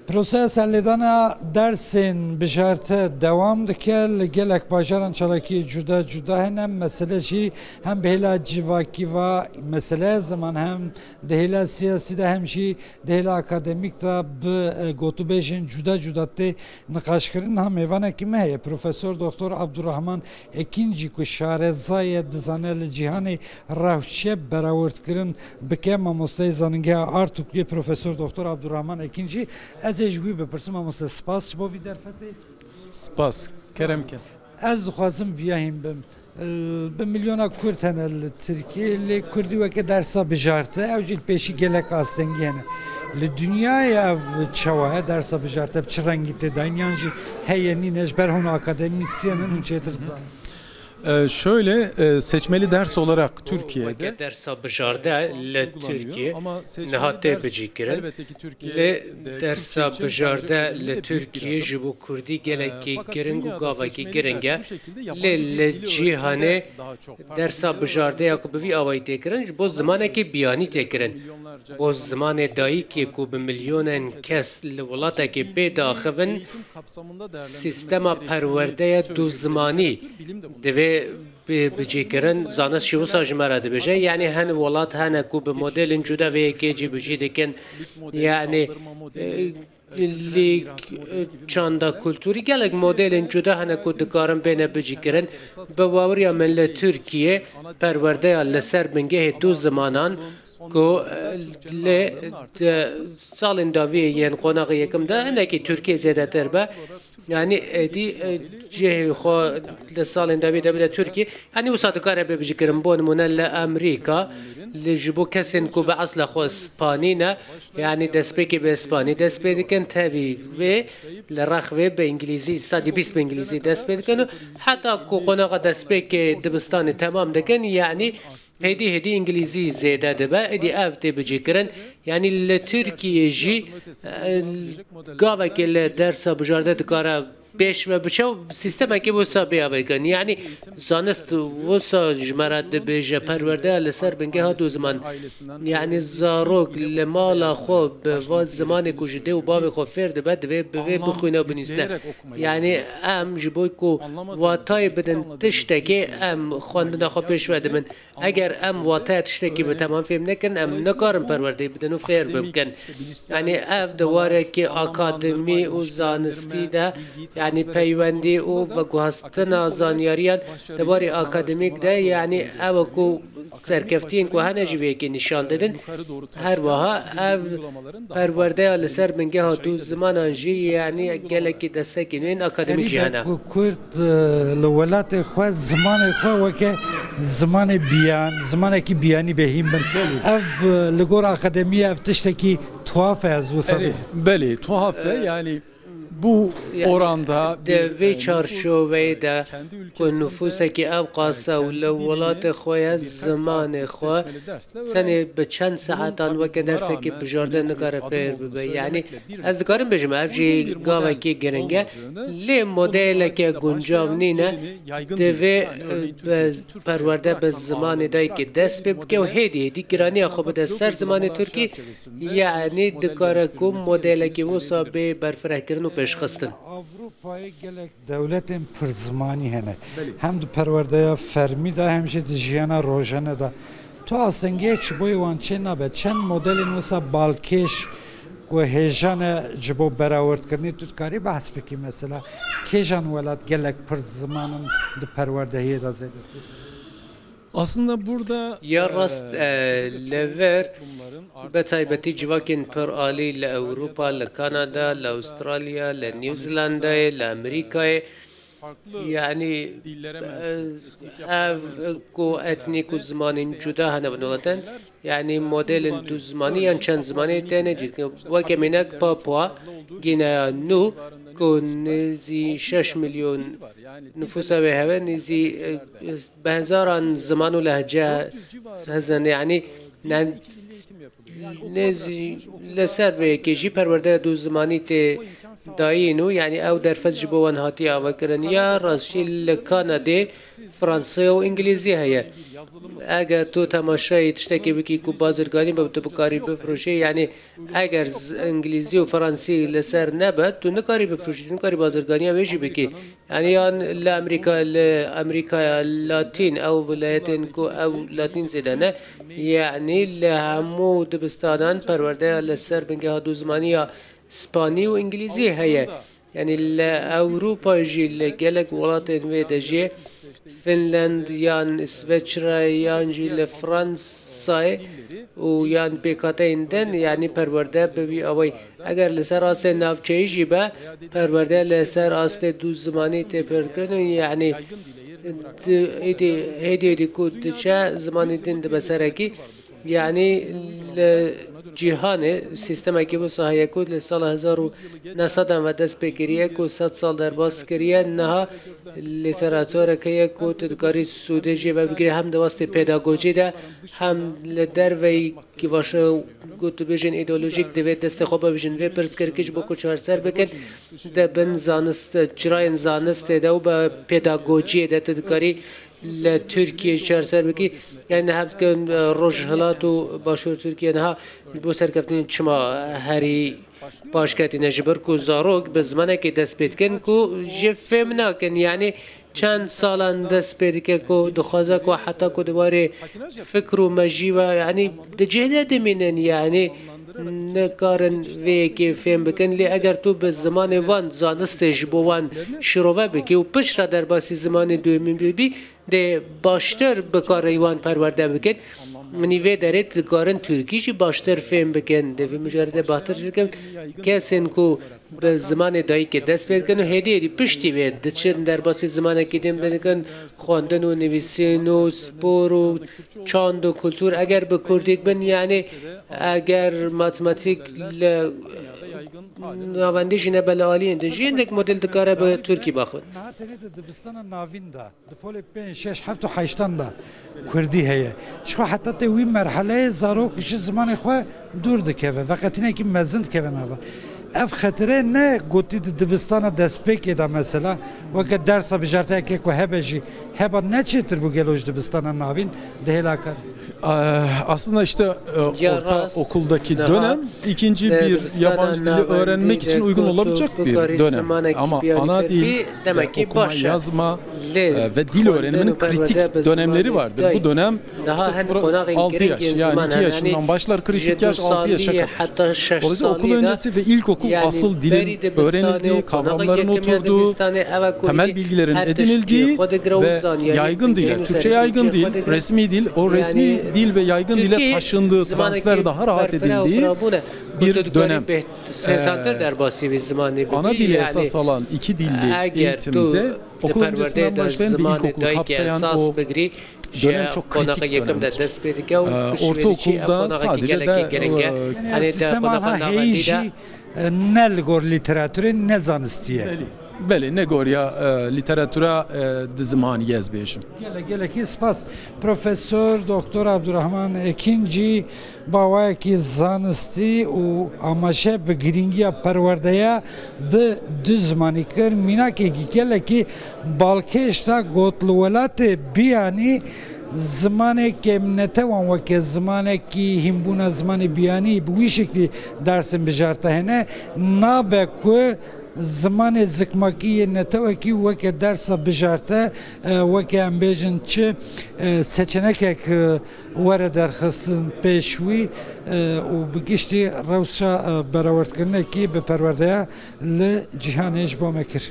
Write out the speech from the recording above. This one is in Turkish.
Proses elêdana dersên bijarte devam dike li gelek bajaran çalakî cuda cuda hene mesele jî hem bihêla civakîva mesele zaman hem dihêla siyasî de hem jî dihêla akademîk da bi gotûbêjên cuda cuda tê niqaşkirin ha mêvanekî me heye Profesör Doktor Abdurrahman Ekincî ku şarezayê dizane li cîhanê rewşe berawirtkirin bike mamosteyê zanîngeha Artukliyê Profesör Doktor Abdurrahman Ekincî ez ê ji wî bipirsim mamoste spas ji bo vî derfetê. Spas keremke. Ez dixwazim viyahîn bim. Bi milyona Kurd hene li Tirkiyê lê Kurdî weke dersa bijarte ew jî pêşî gelek astengî hene. Li dünyayê ev çawa he dersa bijarte bi çi rengî tê dayin yan jî heye nîne ji ber hûn akademisyenin hûn çêtir dizanin. Şöyle seçmeli ders olarak Türkiye'de dersa bijarde le Türkiye nehate bicikirin le dersa bijarde le Türkiye ji bo Kurdî gelekî giring û gavekî giringe le cîhanê dersa bijarde ya ku bi vî awayî tê kirin ji bo zimanekî biyanî tê kirin bo zimanê dayîkê ku bi milyonên kes li welatekê pê daxivin sistema perwerdeya dû zimanî divê bicîkirin zanist şî wisa ji me re dibêje yani hin welat hene ku bi modelên cuda vê yekê cî bijî dikin yani li çanda kulturî gelek modelên cuda hene ku dikarin bêne bicîkirin bi wawiriya min li Tirkiye perwerdeya li ser bingehê du zimanan ku li salên dawiyê yên qonaqî yekim de hinekî Tirkiye zêdetir be yani êdî cihê xwe li salên dawiyê de bide Tirkiye yani wisa dikare bê bicîkirin bo nimûne li Amerîka li ji bo kesên ku bi esla xwe Spanî ne yani destpêkê bi Spanî dest pê dikin tevî vê li rex vê bi İngilîzî sadî bîst bi İngilîzî dest pê dikin û heta ku qonaxa destpêkê dibistanê temam dikin yani hêdî İngilîzî zêde dibe êdî ev tê bicîkirin yani li Tirkiye jî gavekê li dersa bijarde dikare pêş ve biçew sistemekî wisa bêavêkirin yani zanist wisa ji me re dibêje perwerdeya li ser bingeha du ziman yani zarok li mala xwe bi va zimanê ku ji dê û bavê xwe fêr dibe divê bi vê bixwîne binîsne yani em ji bo ku watayê bidin tiştekê em xwendina xwe pêş vedibin eger em wataya tiştekî bi temam fêm nekirin em nikarin perwerdeyê bidin û fêr bikin yani ev diwarekî akademî û zanistî de yani peywendî û veguhastina zanyariyan debarê akademîk de yani ew ku serkeftiyên ku hene ji vê yekê nîşan didin her wiha ev perwerdeya li ser bingeha du zimanan jî yani gelekî destekî nû akademîk jî hene. Kurd li welatê xwe zimanê xwe weke zimanê biyan zimanekî biyanî bêhîn bin ev li gor akademiye ev tiştekî tuhaf ez wisa belê tuhaf yani bu oranda vê çarşoveyê de ku nüfusekî ev qase û li welatê xwe ya zimanê xwe tenê bi çend saetan weke dersekî bijarde nikare fêr bibe yani ez dikarim bêjim ev jî gavekî giring e lê modeleke guncav nîne divê perwerde bi zimanê dayîkê dest pê bike û hêdî giraniya xwe bide ser zimanê Tirkî yani dikare ku modelekî wisa bê berfirehkirin û pêşxistin. Avrupayê gelek dewletên pir zimanî hene hem di perwerdeya fermî de hem jî di jiyana rojane de tu astengiyek ji bo wan çê nabe çend modelên wisa balkêş ku hêjane ji bo berawirtkirinê tu dikarî behs bikî mesela kêjan welat gelek pir zimanin di perwerdehiyê de zêde aslında burada ya rast li ver bi taybetî civakên pir alî li Ewropa, li Kanada, li Avustralya, li Nîw Zelandayê, li Amerîkayê yani ev ku etnîk û zimanên cuda hene binolatin yani modelên du zimanî yan çend zimanê têne cî weke mînek Papua Gineya Nû ku nêzî 6 milyon nüfusa wê heve nêzî bi hezaran ziman û lehce hezin yani نزی لسر و کجی پرورده دو زمانی ت داینو یعنی او درفت جبوان هاتی آوکرن یا راستی لکانادا فرانسه و انگلیزی هیا اگر تو تماشای تشتکی بکی کو بازرگانی به تو بکاری بفروشی یعنی اگر انگلیزی و فرانسی لسر نبود تو نکاری بفروشی نکاری بازرگانی ویشی بکی یعنی آن لامریکا لاتین او ولایتن کو او لاتین زدنه یعنی لهمو دبستانان پرورده لسر بنگه ها دو زمانی اسپانی و انگلیزی هیا یعنی اروپا جیل گلک ولاتن و دجی فنلند یان اسویچرا یان جیل فرانسای و یان پیکاتیندن یعنی پرورده بوی آوی اگر لسر آست نافچه‌ای با پرورده لسر آست دو زمانی تپر کردن یعنی هدیه کود چه زمانی دند بسرکی یعنی جهان سیستم که با صحیح کود لسال 1900 دست بگیریه که 100 سال در باز کریه نه لیتراتور که کود دکاری سودجی و بگیری هم دوست پداگوژی ده هم لدر وی که واشه گوت بیشن ایدئولوژیک دوید دست خوب بیشن وی پرس کرکش با کوچهار سر بکن ده بن زانست چراین زانست ده و با پداگوژی ده دکاری لترکیه چهار سر بکی یعنی هفت کن روزهلات و باشور ترکیه نه بو سرکفتین چما هری پاشکتی نجبر کو زاروک به زمانه که دست پید کن کو جفم نکن یعنی چند سالان دست پید که کو دخوازه کو حتی کو دواره فکر و مجی و یعنی دجیله دمینن یعنی نکارن وی که فهم بکن لی اگر تو به زمان وان زانست جبوان شروع بکی و پشت را در باسی زمان دومین بی ده باشتر بکار ایوان پرورده بکن منی وی دارید کارن ترکیشی باشتر فهم بکن ده و مجرد باتر شکم کسین کو به زمان دایی که دست پید کن و هدیه پشتی وید دچن در باسی زمان که دیم بکن خواندن و نویسین و سپور و چاند و کلتور اگر به کردیک بن یعنی اگر ماتماتیک نواندیش نبال عالی اندیشی اندک مدل دکاره به ترکی باخود دبستان ناوین دا دپول 5 6 7 8 دا کردی هيا شو حتى توي مرحله زاروك شي زمان خو دور دكه وقتine ki mezin kevin ava ev xetire ne goti dibistana despek eda mesela vaka dersa bijarte ki ko hebeji heba ne çetir bu geloj dibistana navin dehelakar aslında işte orta okuldaki dönem ikinci bir yabancı dili öğrenmek için uygun olabilecek bir dönem. Ama ana dil, okuma, yazma ve dil öğrenmenin kritik dönemleri vardır. Bu dönem işte 0-6 yaş yani 2 yaşından başlar kritik yaş 6 yaşa kadar. Dolayısıyla okul öncesi ve ilkokul asıl dilin öğrenildiği, kavramların oturduğu, temel bilgilerin edinildiği ve yaygın dil, Türkçe yaygın dil, resmi dil, o resmi dil ve yaygın dile taşındığı, transfer daha rahat edildiği bir dönem. Ana dili esas alan iki dilli eğitimde okul öncesinden başlayan bir ilkokulu kapsayan o dönem çok kritik dönemdir. Ortaokulda sadece de sistem ana heyici ne ligor literatürü ne zanistiye. بله نگوریا لیتراتورا دزمان یز بیشم. گله کی سپاس پروفسور دکتر عبدالرحمن اکینجی باوای کی زانستی و آماشه به گرینگی پروردهیا به دزمانی کر مینا کی گله کی بالکشتا گوتلولات بیانی زمانی که نتوان و که زمانی که همبونا زمانی بیانی بوی شکلی درسن بجارته هنه نابه که زمان زکماکی نتوکی وک درس بجارته وک ام بیجن چه سچنک ور درخستن پیشوی و بگیشتی روشا براورد کنه کی به پرورده ل جهانش با مکر